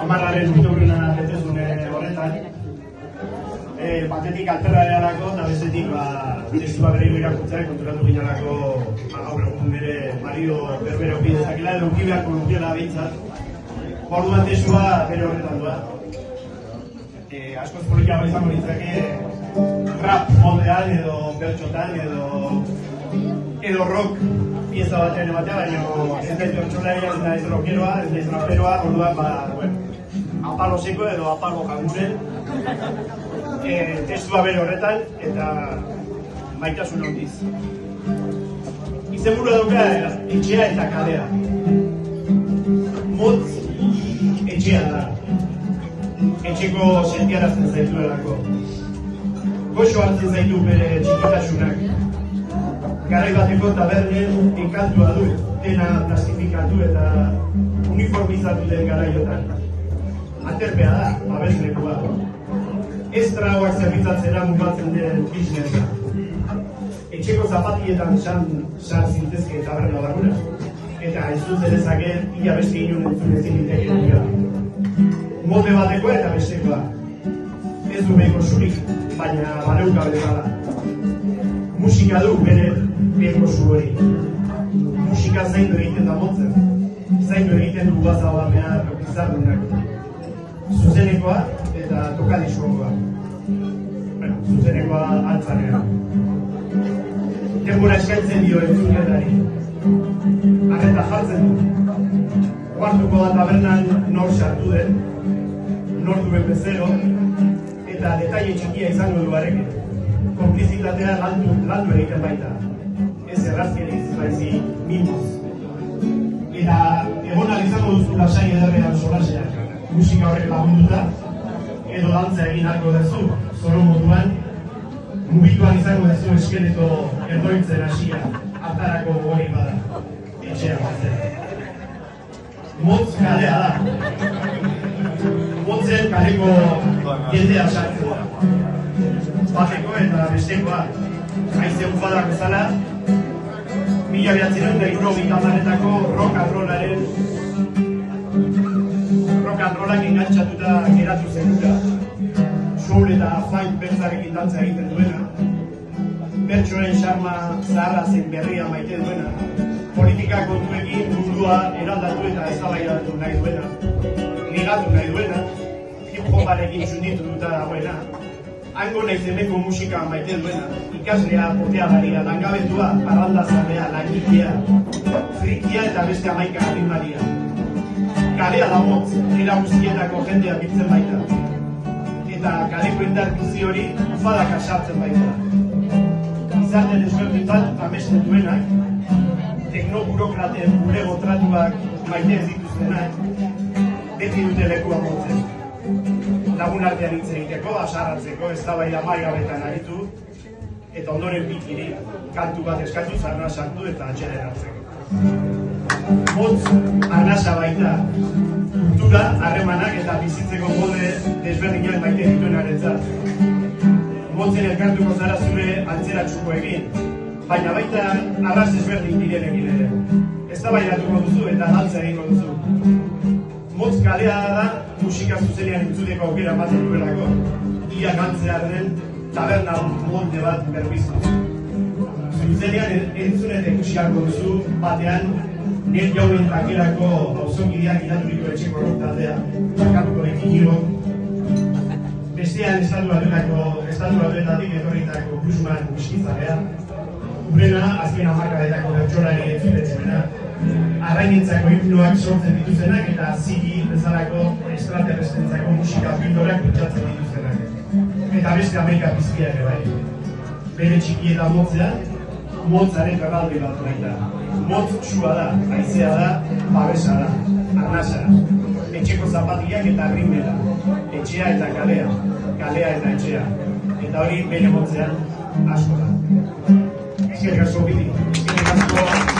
Amarraren urteurrena betezune horretan. Batetik alterrarealako eta bestetik testua berriro irakurtzea konturatu ginalako gaur egun bere Mario Berbero bidezakela edo uki beharko lukeela behintzat. Orduan testua bere horretan doa. Askoz politiagoa izango litzake rap moldean edo bertxotan edo rock pieza batean ematea, baina ez naiz bertxolaria, ez naiz rockeroa, ez naiz raperoa, orduan apalo seko edo apalo kanguren testua bere horretan eta maitasun handiz. Izenburua dauka etxea eta kalea. Motz etxea da. Etxeko sentiarazten zaituelako. Goxo hartzen zaitu bere txikitasunak. Garai bateko tabernen enkantua du, dena plastifikatu eta uniformizatu den garaiotan. Aterpea da, babeslekua. Ez tragoak zerbitzatzera mugatzen den biznesa. Etxeko zapatietan san zintezke taberna baruna. Eta ez dut zerezaken ia beste inun entzun ezin diteke dira. Molde batekoa eta bestekoa. Ez du behiko zurik, baina baleuka bezala. Musika du bere behiko zu hori. Musika zaindu egiten da motzen. Zaindu egiten du baza bamean izardunak. Zuzenekoa eta tokadiskoa. Zuzenekoa altzanean. Denbora eskaintzen dio entzunetari. Arreta jartzen du. Kuartuko da tabernan nor sartu den, nor duen bezero, eta detaile txikia izango du bareke. Konplizitatea landu egiten baita. Ez errazkeriz, baizi mimoz. Eta egon izango duzu lasai ederrean solasean. Musika horrek lagunduta, edo dantza egin arko dezu, zoro moduan, mugituan izango dezu eskeleto erdoitzen hasia, hartarako gogorik bada, etxea batzen. Motz kalea da. Motzen kaleko jendea sartzen da. Bateko eta bestekoa, haize ufadak bezala, 1990etako rock and rollak engantzatuta geratu zenuta. Soul eta funk bertzarekin dantza egiten duena. Bertsoen xarma zaharra zen berria maite duena. Politika kontuekin mundua eraldatu eta eztabaidatu nahi duena. Ligatu nahi duena. Hip-hoparekin sunditu duta dagoena. Hango nahiz emeko musika maite duena. Ikaslea, poteagaria, langabetua, parrandazalea, langilea, frikia eta beste 11 animalia. Kalea da motz, era guztietako jendea biltzen baita. Eta kaleko indarkizi hori ufadaka sartzen baita. Izarte desberdinak amesten duenak, teknoburokraten bulego tratuak maite ez dituztenak, beti dute lekua motzen. Lagun artean hitz egiteko, asarratzeko, eztabaida maigabetan aritu, eta ondoren pikiri, kantu bat eskatu, zarna sartu eta atxeden hartzeko. Motz arnasa baita, kultura, harremanak eta bizitzeko molde desberdinak maite dituenarentzat. Motzen elkartuko zara zure antzeratsukoekin, baina baita arras desberdin direnekin ere. Eztabaidatuko duzu eta dantza egingo duzu. Motz kalea da musika zuzenean entzuteko aukera ematen duelako, ia gantzear den taberna molde bat berbiztu. Zuzenean entzunet ikusiarko duzu batean nien jauen takerako auzokideak ilaturiko etxeko rock taldea, bakatuko ekinigo. Bestean estatu batuetatik etorritako Guzman musikizalea. Urrena, azken hamarkadetako bertsolari entzutetzena. Arrainintzako himnoak sortzen dituzenak eta zigi bezalako extraterrestrentzako musika bildorak pentsatzen dituzenak. Eta beste 11 pizkiak ere bai. Bere txiki eta motzea, motzaren garralde bat baita. Motz sua da, haizea da, babesa da, arnasa da. Etxeko zapatiak eta rimela. Etxea eta kalea, kalea eta etxea. Eta hori bere motzean asko da. Eskerrik asko bidi. Eskerrik asko.